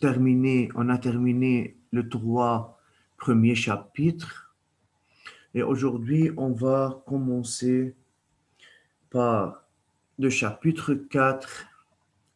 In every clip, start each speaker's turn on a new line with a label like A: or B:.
A: on a terminé les 3 premiers chapitres. Et aujourd'hui, on va commencer par le chapitre 4,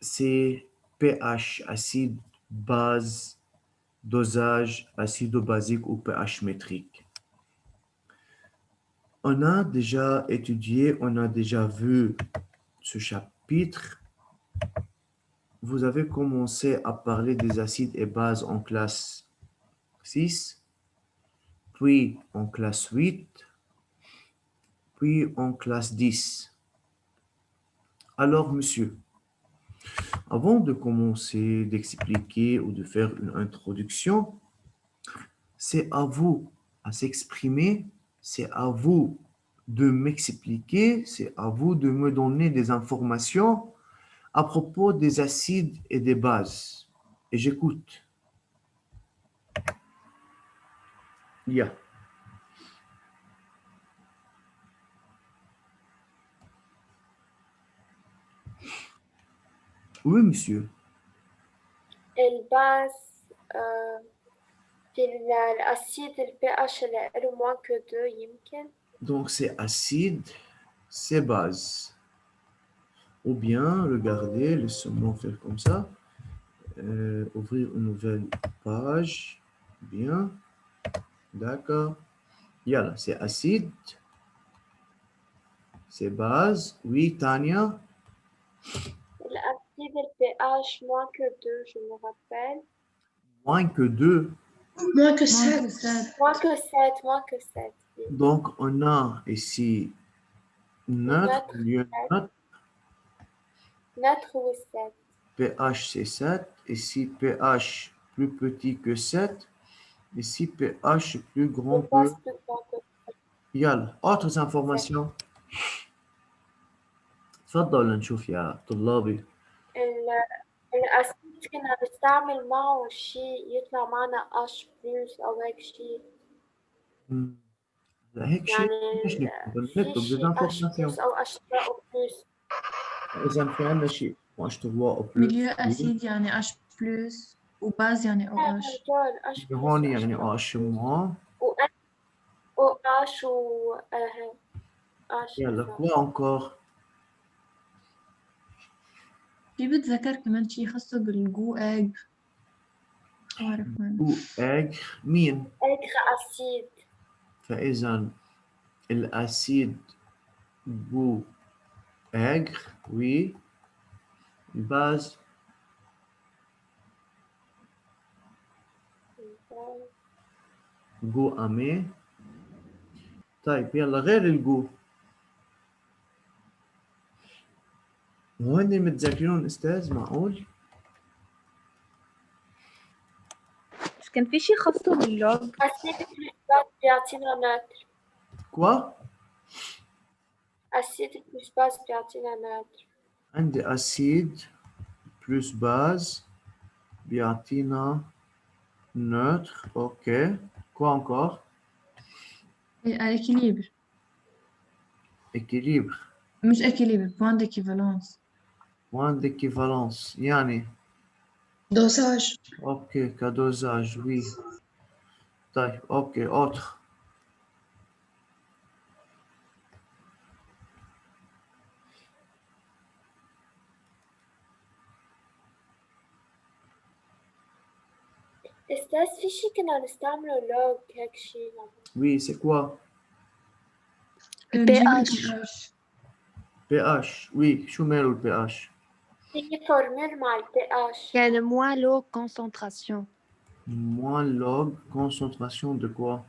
A: c'est pH, acide, base, dosage, acido-basique ou pH métrique. On a déjà étudié, on a déjà vu ce chapitre. Vous avez commencé à parler des acides et bases en classe 6, puis en classe 8, puis en classe 10. Alors, monsieur, avant de commencer d'expliquer ou de faire une introduction, c'est à vous à s'exprimer, c'est à vous de m'expliquer, c'est à vous de me donner des informations à propos des acides et des bases. Et j'écoute. Yeah. Oui, monsieur.
B: الباز في الأسيد الpH اللي له moins que 2 يمكن.
A: Donc, c'est acide, c'est base. Ou bien, regardez, laissez-moi faire comme ça. Ouvrir une nouvelle page. Bien. D'accord. Yalla, c'est acide. C'est base. Oui, Tania.
B: الأسيد الpH moins que 2, je me rappelle.
A: Moins que 2.
C: Moins que 7.
B: Moins que 7, moins que 7. Oui.
A: Donc, on a ici neutre, neutre.
B: Neutre ou 7.
A: pH, c'est 7. Ici, pH plus petit que 7. Ici, pH plus grand que...
B: الباز plus grand que
A: يلا autres informations. تفضل نشوف يا طلابي.
B: الأسيد كنا نستعمل معه شيء يطلع معنا H بلس أو هيك شيء.
A: لا هيك شيء ليش نكتب
B: في شيء H بلس أو H3O بلس.
A: إذا في عندنا شيء H3O بلس.
C: ميليو أسيد يعني H بلس وباز يعني OH.
A: هون يعني OH moins.
B: و H و H.
A: يلا quoi encore.
C: في بتذكر كمان شي خاصه بالجو اج. عارف وين
A: جو اج مين؟
B: أسيد.
A: فإذا الأسيد جو اج وي الباز جو أمي. طيب يلا غير الجو. وين متذكرون أستاذ معقول؟
D: بس كان في شيء خاصه باللوج.
B: أسيد بلس بيعطينا ناتر.
A: كوا؟
B: أسيد بلس باز بيعطينا ناتر.
A: عندي أسيد بلس باز بيعطينا neutre. Ok. Quoi encore?
C: l'équilibre.
A: Équilibre.
C: مش équilibre, point d'équivalence.
A: Point d'équivalence. يعني
C: Dosage.
A: Ok, كدوزاج oui. طيب ok, autre.
B: أستاذ في شي كنا نستعمله لوج هيك شي.
A: Oui, c'est quoi?
C: pH.
A: pH. Oui, شو ماله ال pH?
B: في فورمول مع pH.
D: كان moins low concentration
A: Moins log concentration de quoi?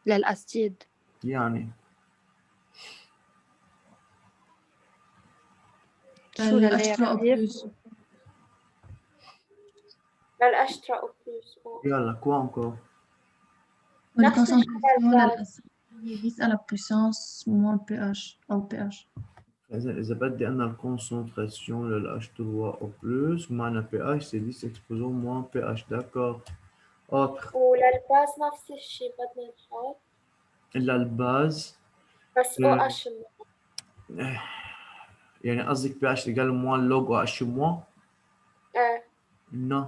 D: للأسيد.
A: يعني
D: شو
C: H3O+.
B: للأشترا بلس.
A: يلا quoi encore?
C: La concentration de l'acide vise à la puissance moins pH أو pH.
A: إذا بدي أنا الكونسنتراسيون لل H3O+, معنى pH c'est 10 exposant moins pH, d'accord. Autre.
B: وللباز نفس الشي بدنا نحط.
A: إلا الباز.
B: بس OH.
A: يعني قصدك pH égale moins log OH moins?
B: إيه.
A: Non.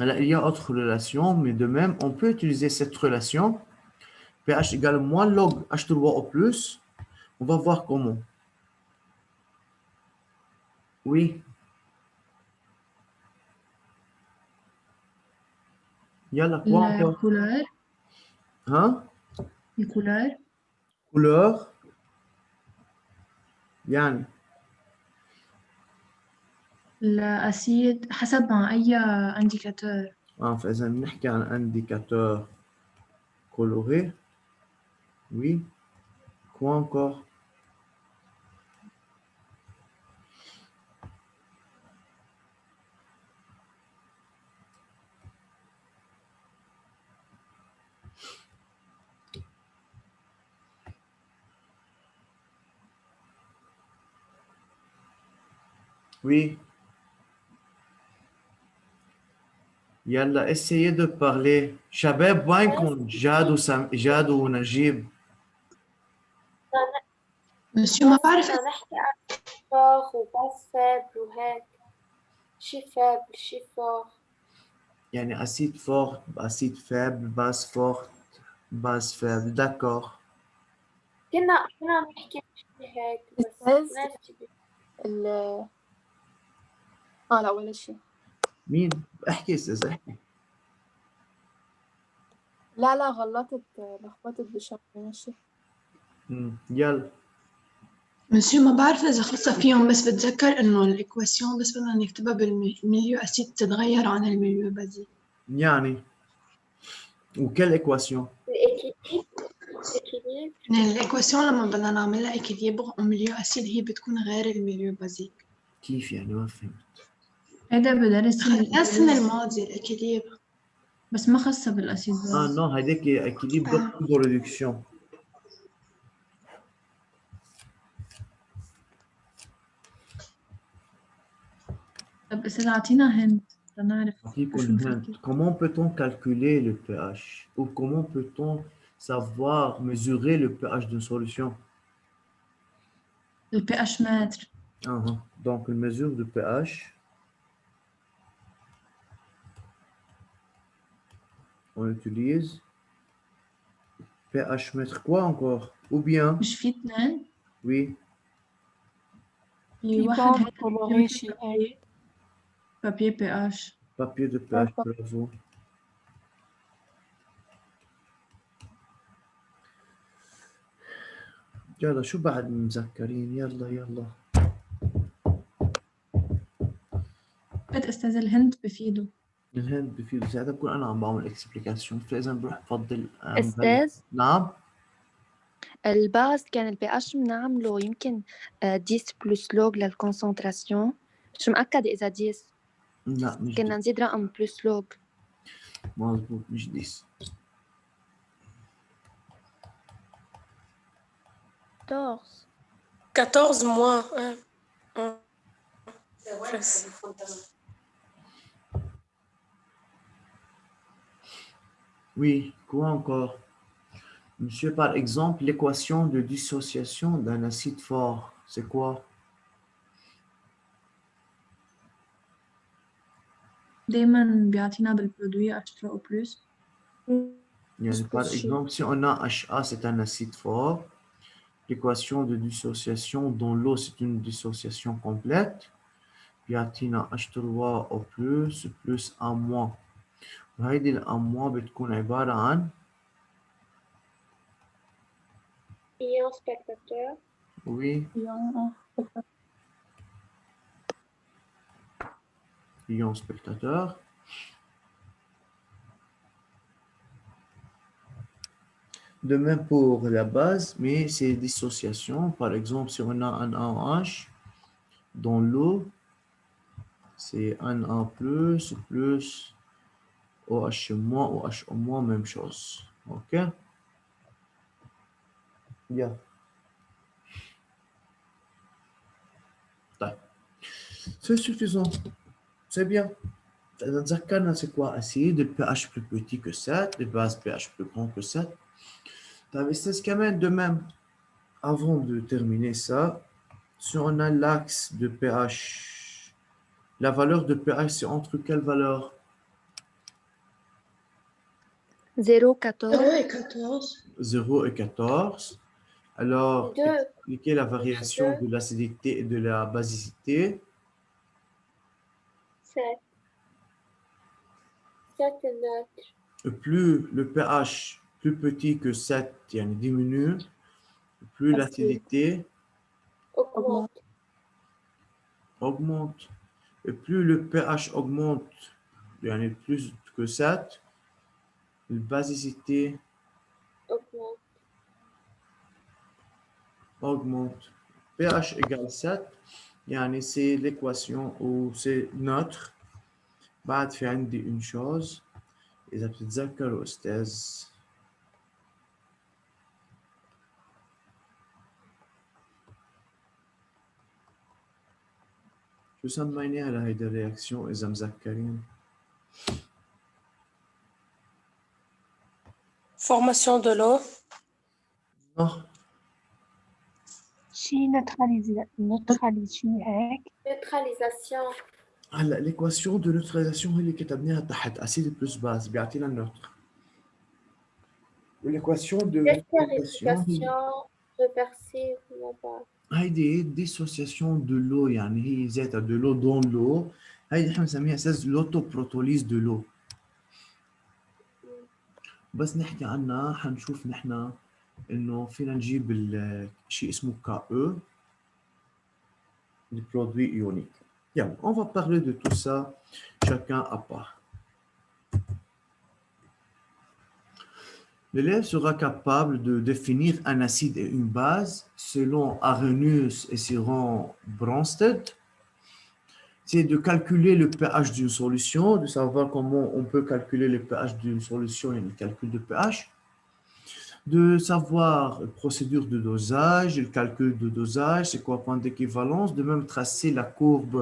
A: Alors, il y a autre relation, mais de même, on peut utiliser cette relation pH égale moins log H3 au plus. On va voir comment. Oui. Yalla, quoi encore?
C: الكولر
A: Hein?
C: الكولر
A: Couleur. يعني
C: الأسيد حسب مع أي انديكاتور.
A: فإذا بنحكي عن indicateur coloré. Oui. Quoi encore? Oui. Yalla, essayez de parler. شباب وينكم؟ جاد ونجيب.
C: مسيو ما
B: بس
C: بعرف
B: بدنا نحكي عن شفاخ وباس فابل وهيك. شي فابل شي فاخ.
A: يعني acide fort, acide faible, base forte, base faible. D'accord.
B: كنا نحكي شي هيك بس
D: أستاذ
B: ناسي.
D: ال لا ولا شيء.
A: مين؟ احكي استاذ احكي.
D: لا غلطت لخبطت بشكل ماشي.
A: يلا.
C: مسيو ما بعرف إذا خلصة فيهم، بس بتذكر إنه الإكواسيون بس بدنا نكتبها بالميليو أسيد تتغير عن الميليو بازيك.
A: يعني وكل ايكواسيون؟
B: الإكيليب.
C: الإكواسيون لما بدنا نعملها إكيليبر وميليو أسيد هي بتكون غير الميليو بازيك.
A: كيف يعني؟ ما فهمت.
C: هيدا بدرس السنة الماضية الإكيليبر، بس ما خاصة بالأسيد باز.
A: نو هيداك اكيليبر برودكسيون.
C: طب إذا أعطينا هند لنعرف شو نفكر.
A: Comment peut-on calculer le pH ou comment peut-on savoir mesurer le pH d'une solution?
C: البي اتش متر.
A: Donc, une mesure de pH, on utilise pH mètre quoi encore? Ou bien,
C: مش في اثنين؟
A: oui,
C: في واحد هيدا بابي بي اتش.
A: papier de pH, bravo. يلا شو بعد مذكرين؟ يلا.
C: بد أستاذ الهند بفيده.
A: الهند بفيد ساعتها بكون انا عم بعمل اكسبليكاسيون، فاذا بروح بفضل
D: أستاذ
A: نعم.
D: الباز كان البي اتش بنعمله يمكن 10 بلس لوج للكونسنتراسيون. مش مأكدة إذا 10.
A: لا مش
D: كنا نزيد رقم بلس لوج.
A: مظبوط مش 10.
E: 14 moins 1.
A: Oui, quoi encore? Monsieur, par exemple, l'équation de dissociation d'un acide fort, c'est quoi?
C: دايما بيعطينا بالبرودوي اتش 3 او بلس.
A: Yani, par exemple, si on a HA, c'est un acide fort. L'équation de dissociation dans l'eau, c'est une dissociation complète. Puis عطينا H3 au plus A moins. وهيدي ال A moins بتكون عبارة عن
B: Ion spectateur.
A: oui, ion spectateur. De même pour la base, mais c'est dissociation. Par exemple, si on a un AOH dans l'eau, c'est un A plus OH moins, OH au moins, même chose. OK? Bien. C'est suffisant. C'est bien. C'est quoi acide? Le pH plus petit que 7, les bases pH plus grand que 7. C'est quand même de même. Avant de terminer ça, si on a l'axe de pH, la valeur de pH, c'est entre quelle valeur?
D: 0,14.
C: 0 et 14.
A: 0 et 14. Alors,
B: 2.
A: expliquez la variation
B: Deux.
A: de l'acidité et de la basicité.
B: 7. 7 est neutre.
A: Plus le pH plus petit que 7 diminue, plus
D: Acide.
A: l'acidité
B: Augmente.
A: augmente. Et plus le pH augmente, plus que 7, la basicité
B: Augmente.
A: augmente. pH égale 7, c'est l'équation où c'est neutre. بعد في عندي une chose إذا بتتذكروا أستاذ شو سميناها لهيدي الرياكسيون إذا مذكرين؟
E: Formation de l'eau.
A: Non,
F: شي نوتراليز شي هيك.
B: Neutralisation.
A: هلا l'équation de neutralisation هي اللي كتبناها تحت أسيد بلس باز بيعطينا النوتر. والéquation de neutralisation
B: Désterification réversible là-bas.
A: هيدي dissociation de l'eau هي ذاتها de l'eau dans l'eau. هيدي نحن بنسميها أساس l'autopropylyse de l'eau. بس نحكي عنها حنشوف نحن إنه فينا نجيب شيء اسمه KE le produit ionique. Bien, on va parler de tout ça chacun à part. L'élève sera capable de définir un acide et une base selon Arrhenius et Siron-Bronsted. C'est de calculer le pH d'une solution, de savoir comment on peut calculer le pH d'une solution et le calcul de pH, de savoir la procédure de dosage, le calcul de dosage, c'est quoi point d'équivalence, de même tracer la courbe,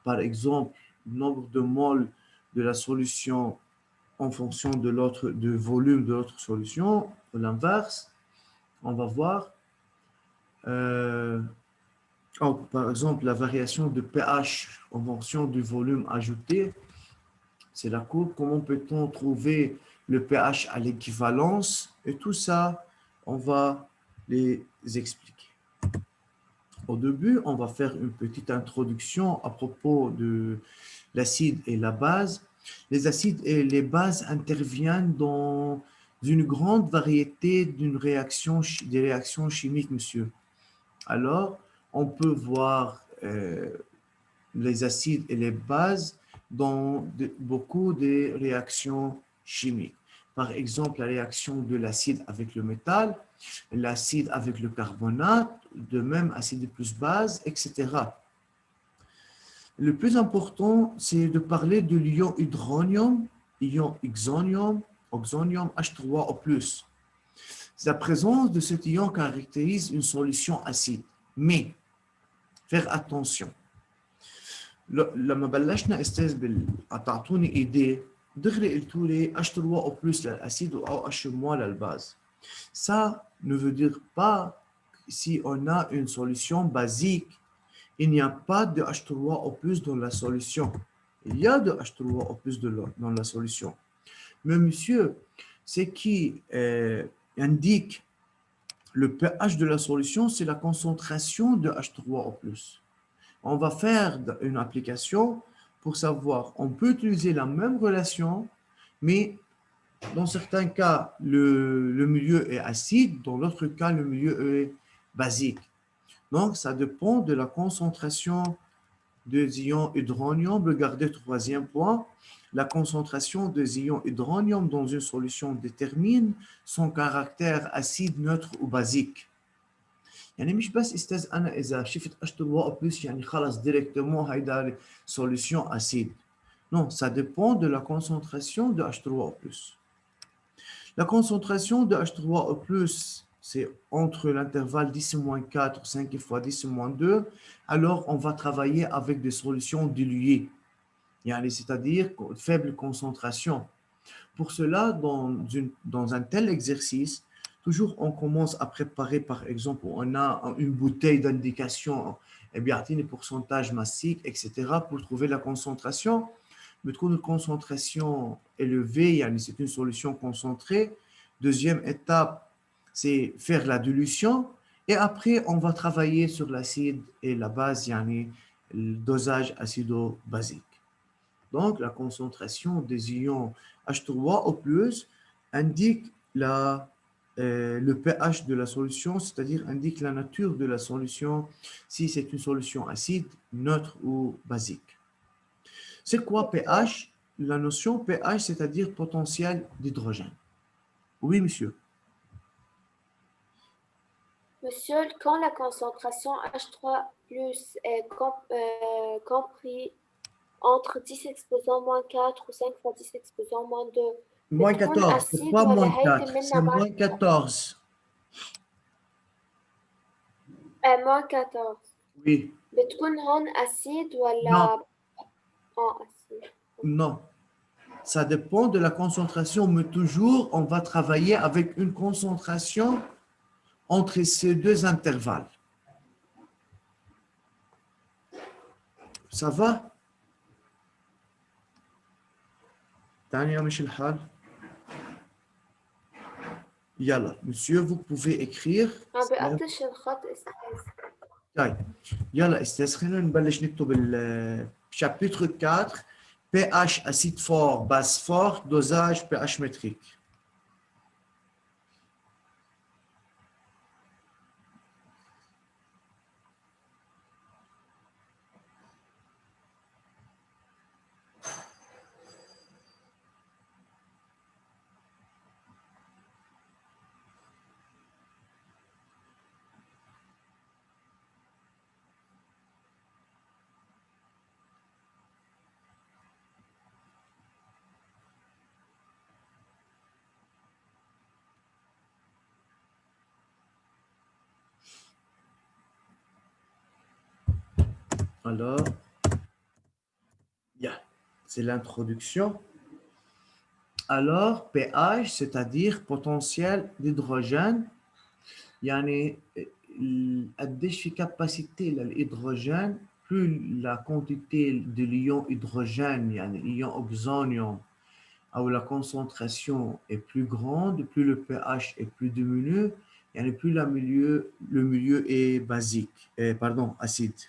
A: par exemple, le nombre de moles de la solution en fonction de du volume de l'autre solution, ou l'inverse, on va voir. Par exemple, la variation de pH en fonction du volume ajouté, c'est la courbe. Comment peut-on trouver le pH à l'équivalence? Et tout ça, on va les expliquer. Au début, on va faire une petite introduction à propos de l'acide et la base. Les acides et les bases interviennent dans une grande variété des réactions chimiques, monsieur. Alors, on peut voir les acides et les bases dans beaucoup de réactions chimiques. Par exemple, la réaction de l'acide avec le métal, l'acide avec le carbonate, de même acide plus base, etc. Le plus important, c'est de parler de l'ion hydronium, ion oxonium H3O+. La présence de cet ion caractérise une solution acide. Mais, faire attention. لما بلشنا استاذ تعطوني ايديه دغري قلتوا لي H3O+ للاسيد او H- للباز. Ça ne veut dire pas si on a une solution basique, il n'y a pas de H3O+ dans la solution. Il y a de H3O+ dans la solution. Mais monsieur, ce qui indique le pH de la solution, c'est la concentration de H3O+. On va faire une application pour savoir, on peut utiliser la même relation, mais dans certains cas, le milieu est acide, dans l'autre cas, le milieu est basique. Donc, ça dépend de la concentration des ions hydronium. Regardez, troisième point, la concentration des ions hydronium dans une solution détermine son caractère acide, neutre ou basique. مش بس استاذ انا اذا شفت H3O+ خلص directement هيدا solution acide. Non, ça dépend de la concentration de H3O+. La concentration de H3O+, c'est entre l'intervalle 10-4, 5 fois 10-2, alors on va travailler avec des solutions diluées, c'est-à-dire faible concentration. Pour cela, dans un tel exercice, toujours on commence à préparer, par exemple, on a une bouteille d'indication, les pourcentages massiques, etc., pour trouver la concentration. بتكون الconcentration élevée, يعني c'est une solution concentrée. Deuxième étape, c'est faire la dilution. Et après, on va travailler sur l'acide et la base, يعني le dosage acido-basique. Donc, la concentration des ions H3O+, indique le pH de la solution, c'est-à-dire indique la nature de la solution, si c'est une solution acide, neutre ou basique. C'est quoi pH? La notion pH, c'est-à-dire potentiel d'hydrogène. Oui, monsieur.
B: Monsieur, quand la concentration H3 plus est compris entre 10 exposant moins 4 ou 5 fois 10 exposant moins 2,
A: Moins
B: بتكون
A: 14, c'est
B: أسيد
A: pas
B: ولا
A: moins
B: هيدي
A: 4,
B: منها
A: c'est moins 14.
B: moins 14
A: Oui,
B: بتكون هون أسيد
A: non,
B: ولا أسيد
A: non. Ça dépend de la concentration, mais toujours, on va travailler avec une concentration entre ces deux intervalles. Ça va? Tania, مش الحال? Yalla, monsieur, vous pouvez écrire.
B: عم بقطش الخط أستاذ.
A: طيب يلا استاذ خلينا نبلش نكتب chapitre 4 pH acide fort base fort dosage pH métrique. Alors, c'est l'introduction. Alors, pH, c'est-à-dire potentiel d'hydrogène, يعني قديش في capacité للhydrogène, plus la quantité de l'ion hydrogène, يعني l'ion oxonium, où la concentration est plus grande, plus le pH est plus diminué, يعني plus le milieu est basique, pardon, acide.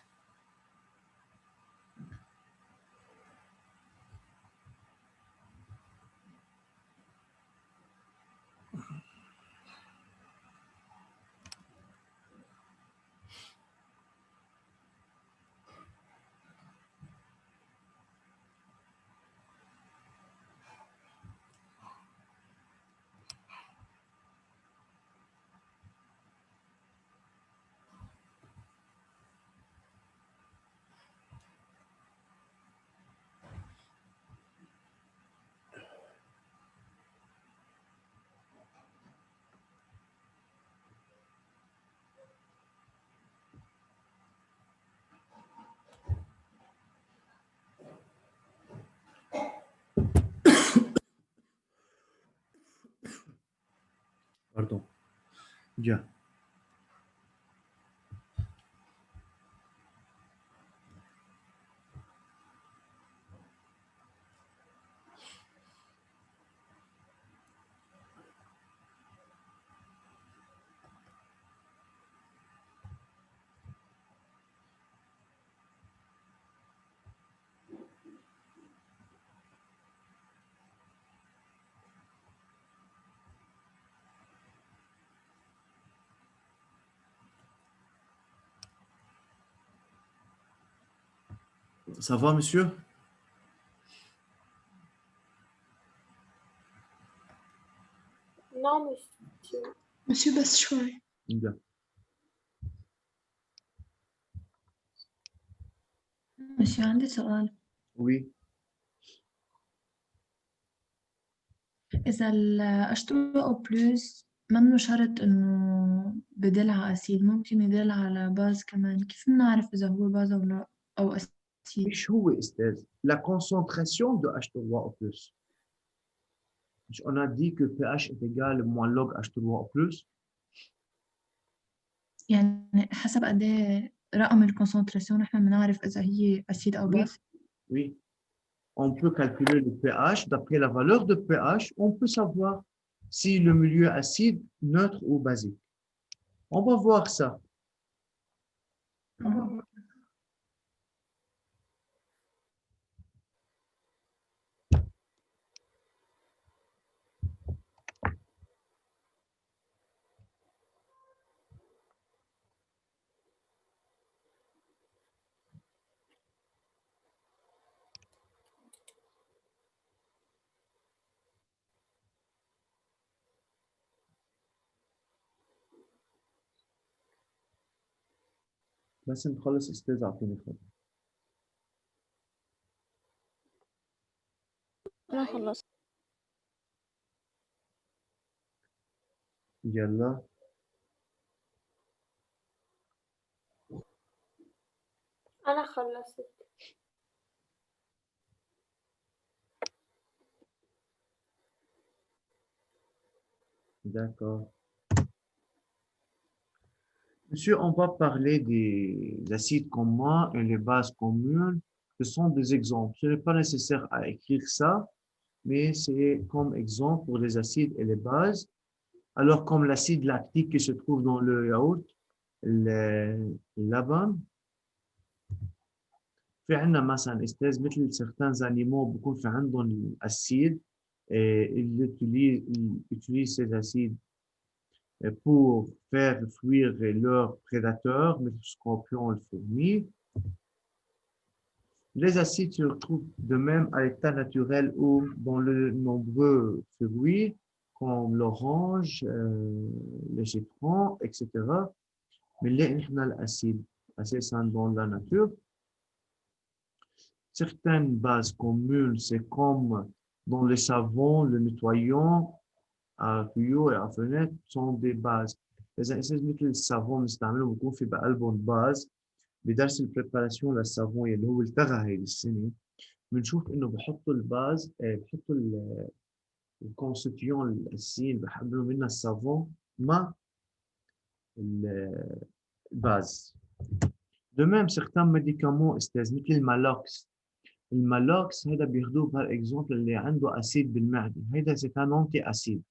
A: Pardon. Bien. Ça va, monsieur?
B: Non, monsieur.
C: Monsieur بس شوي.
A: Bien.
G: ماشي عندي سؤال.
A: Oui.
G: إذا ال H2O+ منه شرط إنه بدل على أسيد، ممكن يدل على باز كمان، كيف بنعرف إذا هو باز أو لا أو أسيد؟
A: مش هو استاذ la concentration de H3O+. On a dit que pH est égal à moins log H3O+.
G: يعني حسب قد إيه رقم الكونسنتراسيون نحن بنعرف إذا هي أسيد أو
A: Oui.
G: باز.
A: Oui. on peut calculer le pH. D'après la valeur de pH, on peut savoir si le milieu est acide, neutre ou basique. On va voir ça. بس نخلص استاذ اعطيني خبر.
E: أنا خلصت.
A: يلا
B: أنا خلصت.
A: d'accord. Monsieur, on va parler des acides communs et les bases communes. Ce sont des exemples. Ce n'est pas nécessaire à écrire ça, mais c'est comme exemple pour les acides et les bases. Alors, comme l'acide lactique qui se trouve dans le yaourt, le laban, في عندنا مثلا استاذ مثل certains animaux بيكون في عندهم الأسيد ils utilisent ces acides pour faire fuir leurs prédateurs, mais le scorpion, le fourmi. Les acides se retrouvent de même à l'état naturel ou dans de nombreux fruits, comme l'orange, les citrons, etc. Mais l'acide, c'est dans la nature. Certaines bases communes, c'est comme dans les savons, le nettoyant, à tuyaux et à fenêtres sont des bases. إذا أساس مثل الصابون بنستعمله بيكون في بقلبهم باز. بدرس البريباراسيون للصابون اللي هو التغى هيدي السنة بنشوف إنه بحطوا الباز بحطوا الكونستيتيون الأساسيين اللي بحضروا منها الصابون مع الباز. De même, certains médicaments استاذ مثل المالوكس. المالوكس هذا بياخدوه بهالاكزامبل اللي عنده أسيد بالمعدة. هذا c'est un anti-acide.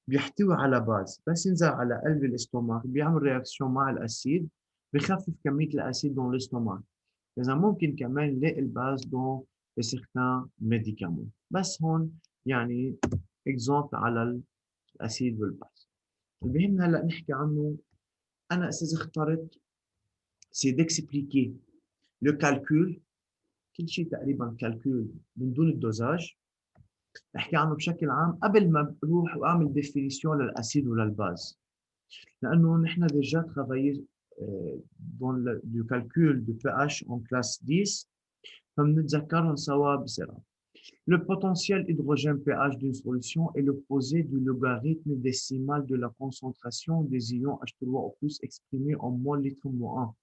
A: بيحتوي على باز بس ينزل على قلب الاستوماك بيعمل رياكسيون مع الاسيد بخفف كميه الاسيد dans الاستوماك. اذا ممكن كمان نلاقي الباز dans certains médicaments. بس هون يعني اكزامبل على الاسيد والباز. اللي بيهمنا هلا نحكي عنه انا استاذ اخترت سي ديكسبليكي لو كالكول. كل شيء تقريبا كالكول من دون الدوزاج نحكي عنه بشكل عام قبل ما بروح واعمل ديفينيسيون للاسيد وللباز. لانه نحن ديجا travaillé dans le calcul du pH en classe 10 فبنتذكرهم سوا بسرعه. Le potentiel hydrogène pH d'une solution est l'opposé du logarithme décimal de la concentration des ions H3O+ exprimé en mol litre moins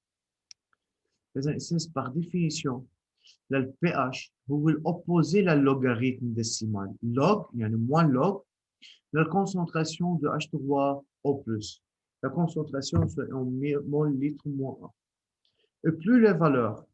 A: 1. Par définition, le pH هو الopposé للlogarithme décimal. Log يعني moins log la concentration de H3O+. La concentration c'est en mol litre moins 1. Et plus les valeurs